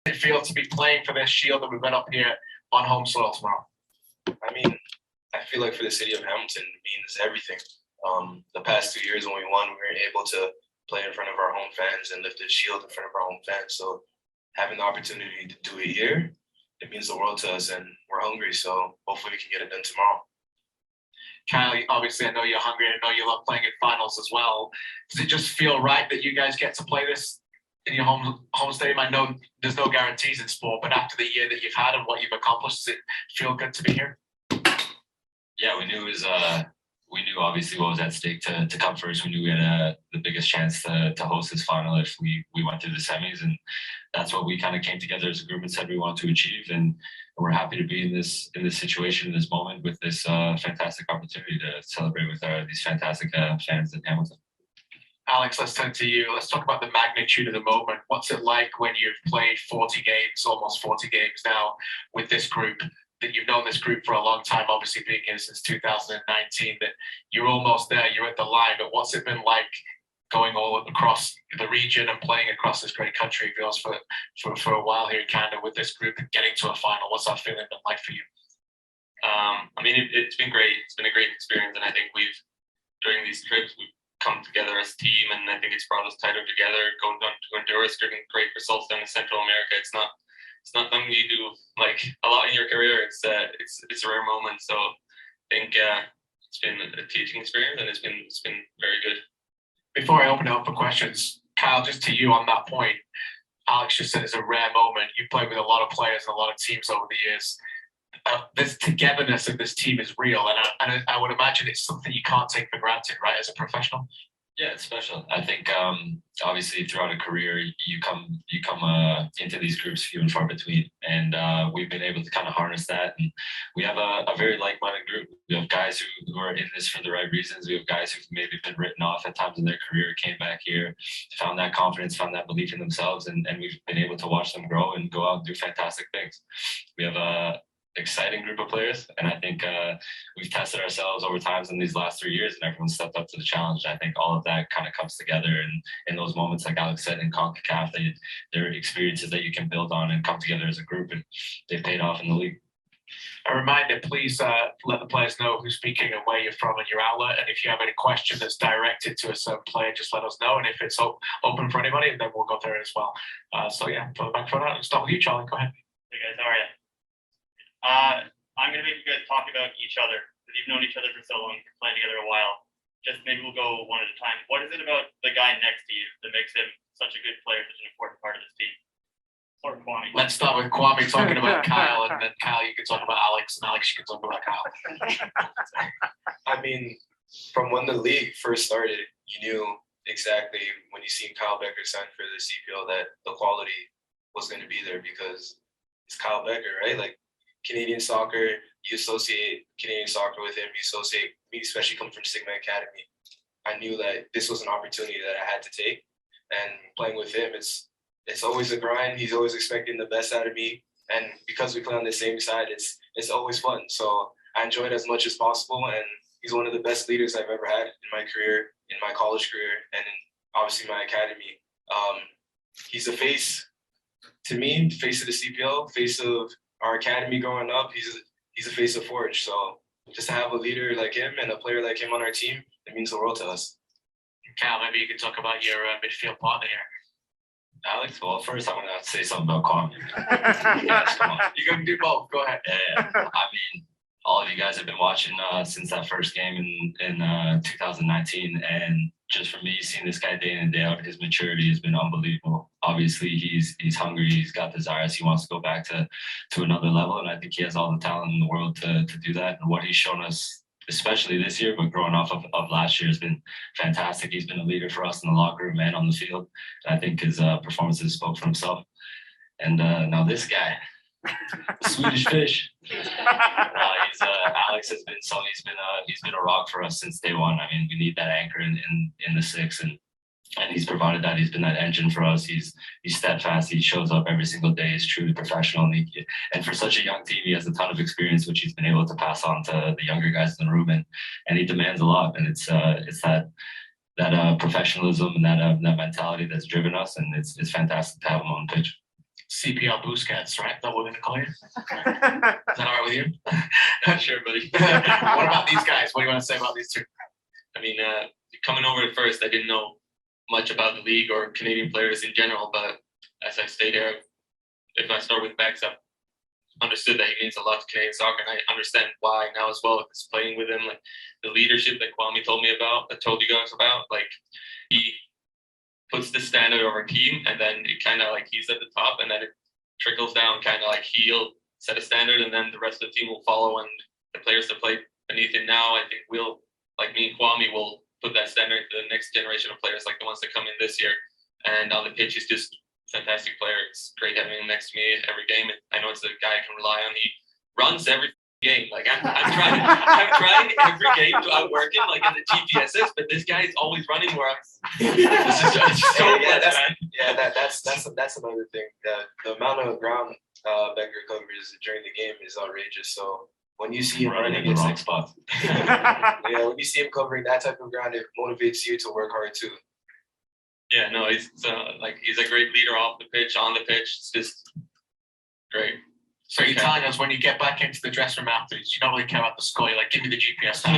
It feels to be playing for this shield that we've got up here on home soil tomorrow? I mean, I feel like for the city of Hamilton, it means everything. The past 2 years when we won, we were able to play in front of our home fans and lift the shield in front of our home fans. So having the opportunity to do it here, it means the world to us, and we're hungry. So hopefully we can get it done tomorrow. Kyle, obviously I know you're hungry. I know you love playing in finals as well. Does it just feel right that you guys get to play this in your home stadium? I know there's no guarantees in sport, but after the year that you've had and what you've accomplished, does it feel good to be here? Yeah, we knew it was. We knew obviously what was at stake to come first. We knew we had the biggest chance to host this final if we went through the semis, and that's what we kind of came together as a group and said we want to achieve. And we're happy to be in this situation, in this moment, with this fantastic opportunity to celebrate with these fantastic fans in Hamilton. Alex, let's turn to you. Let's talk about the magnitude of the moment. What's it like when you've played 40 games, almost 40 games now, with this group, that you've known this group for a long time, obviously being here since 2019, that you're almost there, you're at the line, but what's it been like going all across the region and playing across this great country? It feels for a while here in Canada with this group and getting to a final. What's that feeling been like for you? I mean, it's been great. It's been a great experience, and I think during these trips, we've come together as a team, and I think it's brought us tighter together. Going down to Honduras, getting great results down in Central America. It's not something you do like a lot in your career. It's a rare moment. So I think it's been a teaching experience, and it's been very good. Before I open it up for questions, Kyle, just to you on that point, Alex just said it's a rare moment. You've played with a lot of players and a lot of teams over the years. This togetherness of this team is real, and I would imagine it's something you can't take for granted, right, as a professional? Yeah, it's special. I think obviously throughout a career, you come into these groups few and far between, and we've been able to kind of harness that. And we have a very like-minded group. We have guys who are in this for the right reasons. We have guys who've maybe been written off at times in their career, came back here, found that confidence, found that belief in themselves, and we've been able to watch them grow and go out and do fantastic things. We have a exciting group of players, and I think we've tested ourselves over times in these last 3 years, and everyone stepped up to the challenge. I think all of that kind of comes together in those moments, like Alex said, in CONCACAF, there are experiences that you can build on and come together as a group, and they've paid off in the league. A reminder, please let the players know who's speaking and where you're from and your outlet, and if you have any question that's directed to a certain player, just let us know, and if it's open for anybody, then we'll go there as well. So yeah, from the back front, I'll start with you, Charlie. Go ahead. Hey guys, how are you? I'm going to make you guys talk about each other, because you've known each other for so long, you've played together a while. Just maybe we'll go one at a time. What is it about the guy next to you that makes him such a good player, such an important part of this team? Or Kwame. Let's start with Kwame talking about Kyle, and then Kyle, you can talk about Alex, and Alex, you can talk about Kyle. I mean, from when the league first started, you knew exactly when you seen Kyle Bekker sign for the CPL that the quality was going to be there, because it's Kyle Bekker, right? Like, Canadian soccer, you associate Canadian soccer with him. You associate me, especially coming from Sigma Academy. I knew that this was an opportunity that I had to take, and playing with him, it's always a grind. He's always expecting the best out of me, and because we play on the same side, it's always fun. So I enjoy it as much as possible, and he's one of the best leaders I've ever had in my career, in my college career, and obviously my academy. He's a face, to me, face of the CPL, face of our academy growing up. He's a face of Forge. So just to have a leader like him and a player like him on our team, it means the world to us. Cal, maybe you can talk about your midfield partner here. Alex, well, first I'm going to have to say something about Kwame. Yes, come on. You're going to do both. Go ahead. Yeah. I mean, all of you guys have been watching since that first game in 2019, and just for me, seeing this guy day in and day out, his maturity has been unbelievable. Obviously, he's hungry, he's got desires, he wants to go back to another level, and I think he has all the talent in the world to do that. And what he's shown us, especially this year, but growing off of last year, has been fantastic. He's been a leader for us in the locker room and on the field, and I think his performances spoke for himself. And now this guy, Swedish fish. Alex has been he's been a rock for us since day one. I mean, we need that anchor in the six, and he's provided that. He's been that engine for us. He's steadfast. He shows up every single day. He's truly professional, and for such a young team, he has a ton of experience, which he's been able to pass on to the younger guys in the room, and he demands a lot. And it's that professionalism and that mentality that's driven us, and it's fantastic to have him on the pitch. CPL Busquets, right? That we're going to call you. Is that all right with you? Not sure, buddy. What about these guys? What do you want to say about these two? I mean, coming over at first, I didn't know much about the league or Canadian players in general, but as I stayed here, if I start with Bekker, I've understood that he means a lot to Canadian soccer, and I understand why now as well. Because playing with him, like the leadership that Kwame told me about, that told you guys about, like he puts the standard of our team, and then it kind of like he's at the top, and then it trickles down, kind of like he'll set a standard, and then the rest of the team will follow, and the players that play beneath him now, I think will, like me and Kwame, will put that standard to the next generation of players, like the ones that come in this year. And on the pitch, he's just a fantastic player. It's great having him next to me every game. I know it's a guy I can rely on. He runs every game. Like I'm trying every game to outwork him, like in the GPSs, but this guy is always running where I'm. That's another thing. The amount of ground Bekker covers during the game is outrageous. So when you see him running in the wrong spot. yeah, when you see him covering that type of ground, it motivates you to work hard too. Yeah, no, he's a great leader off the pitch, on the pitch. It's just great. So you're telling us when you get back into the dressing room afterwards, you don't really care about the score. You're like, give me the GPS. No,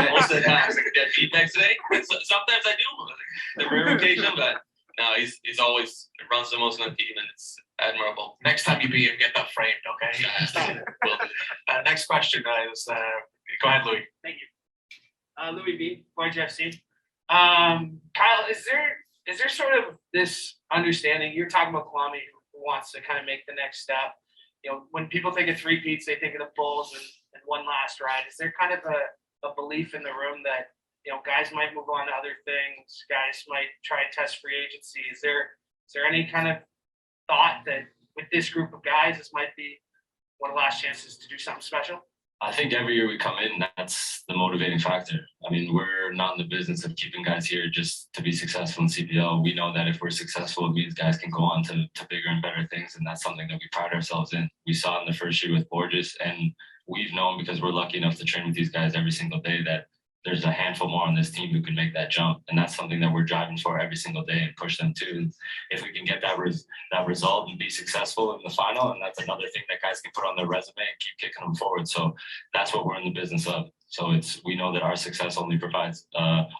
most of the times, like get feedback today. Sometimes I do, the rare occasion, but no, he's always runs the most on the team, and it's admirable. Next time you beat him, get that framed, okay? Will do. Next question is, go ahead, Louis. Thank you. Louis B, Voyage FC. Kyle, is there sort of this understanding, you're talking about Kwame who wants to kind of make the next step. You know, when people think of three-peats, they think of the Bulls and one last ride. Is there kind of a belief in the room that, you know, guys might move on to other things, guys might try to test free agency? Is there any kind of thought that with this group of guys, this might be one of the last chances to do something special? I think every year we come in, that's the motivating factor. I mean, we're not in the business of keeping guys here just to be successful in CPL. We know that if we're successful, it means guys can go on to bigger and better things, and that's something that we pride ourselves in. We saw in the first year with Borges, and we've known, because we're lucky enough to train with these guys every single day, that there's a handful more on this team who can make that jump. And that's something that we're driving for every single day and push them to. And if we can get that result and be successful in the final, and that's another thing that guys can put on their resume and keep kicking them forward. So that's what we're in the business of. So we know that our success only provides,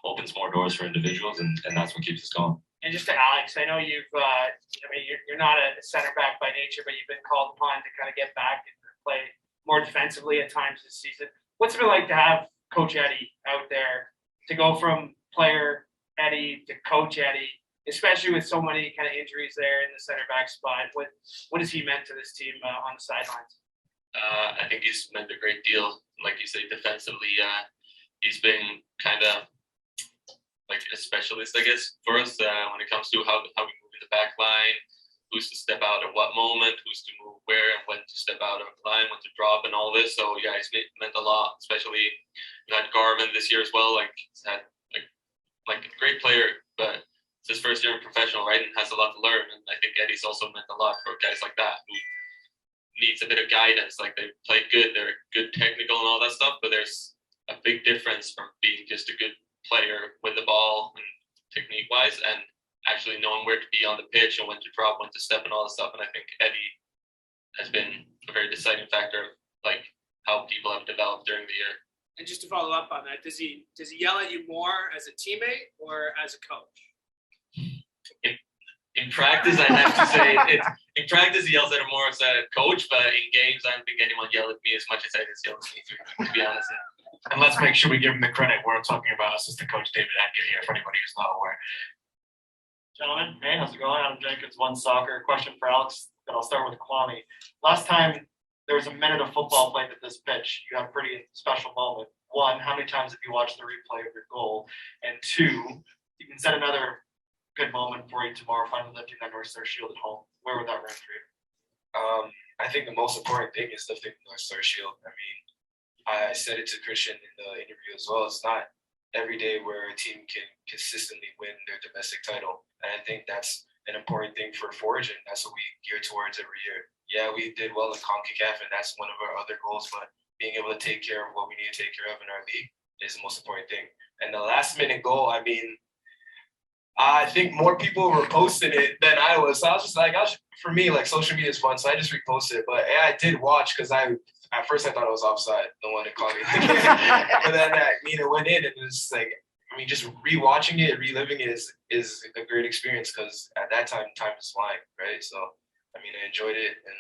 opens more doors for individuals, and that's what keeps us going. And just to Alex, I know you're not a center back by nature, but you've been called upon to kind of get back and play more defensively at times this season. What's it been like to have Coach Eddie out there, to go from player Eddie to Coach Eddie, especially with so many kind of injuries there in the center back spot? What has he meant to this team on the sidelines? I think he's meant a great deal. Like you say, defensively, he's been kind of like a specialist, I guess, for us when it comes to how we move in the back line, who's to step out at what moment, who's to move where, and when to step out of the line, when to drop, and all this. So yeah, it's meant a lot. Especially we had Garvin this year as well. Like he's had like a great player, but it's his first year in professional, right, and has a lot to learn. And I think Eddie's also meant a lot for guys like that who needs a bit of guidance. Like they play good, they're good technical and all that stuff, but there's a big difference from being just a good player with the ball and technique wise, and actually knowing where to be on the pitch and when to drop, when to step, and all that stuff. And I think Eddie has been a very deciding factor of like how people have developed during the year. And just to follow up on that, does he yell at you more as a teammate or as a coach? In practice, I have to say, in practice he yells at him more as a coach, but in games, I don't think anyone yell at me as much as Eddie's yelled at me, to be honest. And let's make sure we give him the credit. We're talking about assistant coach David Bekker here, for anybody who's not aware. Gentlemen, hey, how's it going? Adam Jenkins, OneSoccer. Question for Alex, but I'll start with Kwame. Last time there was a minute of football played at this pitch, you had a pretty special moment. One, how many times have you watched the replay of your goal? And two, you can set another good moment for you tomorrow, finally lifting that North Star Shield at home. Where would that rank for you? I think the most important thing is lifting the North Star Shield. I mean, I said it to Christian in the interview as well. It's not every day where a team can consistently win their domestic title. And I think that's an important thing for Forge, and that's what we gear towards every year. Yeah, we did well in CONCACAF, and that's one of our other goals, but being able to take care of what we need to take care of in our league is the most important thing. And the last minute goal, I mean, I think more people were posting it than I was. So I was just like, for me, like social media is fun, so I just reposted it. But yeah, I did watch because at first I thought it was offside, the one that called me. But then Mina went in, and it was like, I mean, just rewatching it, reliving it is a great experience because at that time is flying, right? So I mean, I enjoyed it, and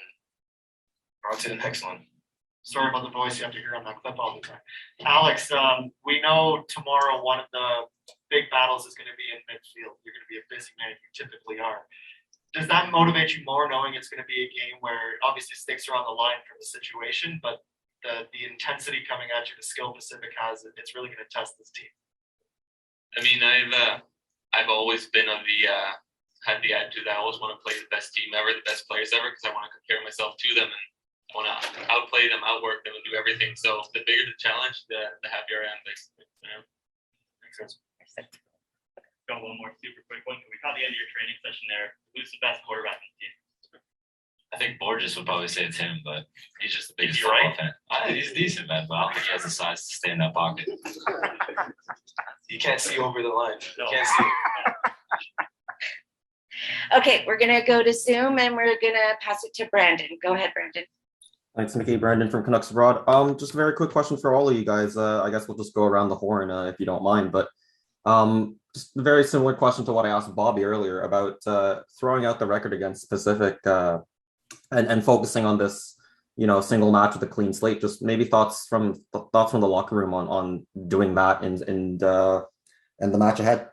on to the next one. Sorry about the voice you have to hear on that clip all the time. Alex, we know tomorrow one of the big battles is going to be in midfield. You're going to be a busy man, you typically are. Does that motivate you more knowing it's going to be a game where obviously stakes are on the line for the situation, but the intensity coming at you, the skill Pacific has, it's really going to test this team? I mean, I've always been on had the attitude that I always want to play the best team ever, the best players ever, because I want to compare myself to them and I want to outplay them, outwork them, and do everything. So the bigger the challenge, the happier I am, basically. Makes sense. Got one more super quick one. We caught the end of your training session there. Who's the best quarterback in the team? I think Borges would probably say it's him, but he's just the biggest Is he football right? fan. He's decent, man, but I don't think he has the size to stay in that pocket. You can't see over the line. You No. can't see. Okay, we're gonna go to Zoom and we're gonna pass it to Brandon. Go ahead, Brandon. Thanks, Mickey. Brandon from Canucks Abroad. Just a very quick question for all of you guys. I guess we'll just go around the horn if you don't mind. But just a very similar question to what I asked Bobby earlier about throwing out the record against Pacific and focusing on this, single match with a clean slate. Just maybe thoughts from the locker room on doing that in the match ahead.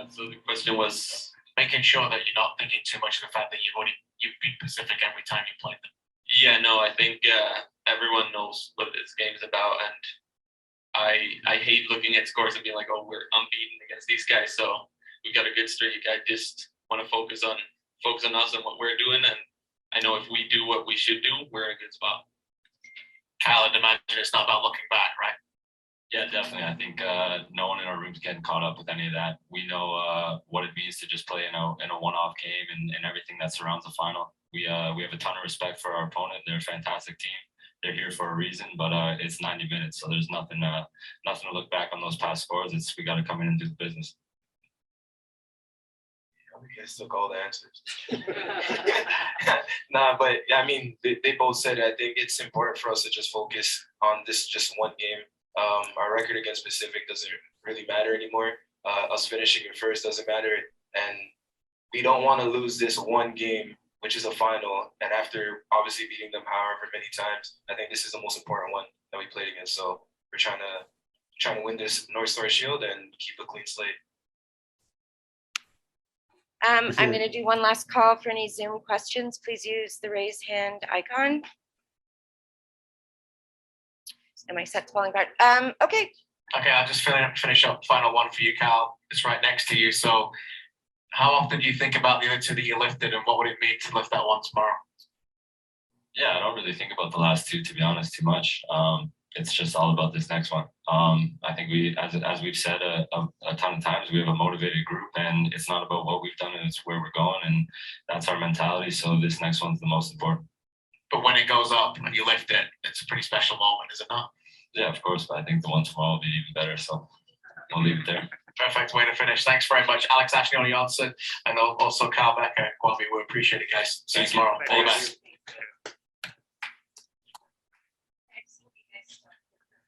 So the question was Making sure that you're not thinking too much of the fact that you've beat Pacific every time you played them. Yeah, no, I think everyone knows what this game's about, and I hate looking at scores and being like, oh, we're unbeaten against these guys, so we got a good streak. I just want to focus on us and what we're doing, and I know if we do what we should do, we're in a good spot. Kyle, I'd imagine it's not about looking back, right? Yeah, definitely. I think no one in our room's getting caught up with any of that. We know what it means to just play in a one-off game and everything that surrounds the final. We have a ton of respect for our opponent. They're a fantastic team. They're here for a reason, but it's 90 minutes, so there's nothing to look back on those past scores. We got to come in and do the business. You guys took all the answers. Nah, but I mean, they both said it. I think it's important for us to just focus on this just one game. Our record against Pacific doesn't really matter anymore. Us finishing in first doesn't matter. And we don't want to lose this one game, which is a final. And after obviously beating them however many times, I think this is the most important one that we played against. So we're trying to win this North Star Shield and keep a clean slate. I'm going to do one last call for any Zoom questions. Please use the raise hand icon. Am I set to falling apart? Okay. Okay, I'll just finish up final one for you, Cal. It's right next to you. So how often do you think about the other two that you lifted, and what would it mean to lift that one tomorrow? Yeah, I don't really think about the last two, to be honest, too much. It's just all about this next one. I think as we've said a ton of times, we have a motivated group, and it's not about what we've done, and it's where we're going, and that's our mentality. So this next one's the most important. But when it goes up and you lift it, it's a pretty special moment, is it not? Yeah, of course, but I think the one tomorrow will be even better. So we'll leave it there. Perfect way to finish. Thanks very much, Alex Achinioti-Jönsson, and also Kyle Bekker. Kwame, we appreciate it, guys. See you tomorrow. All the best.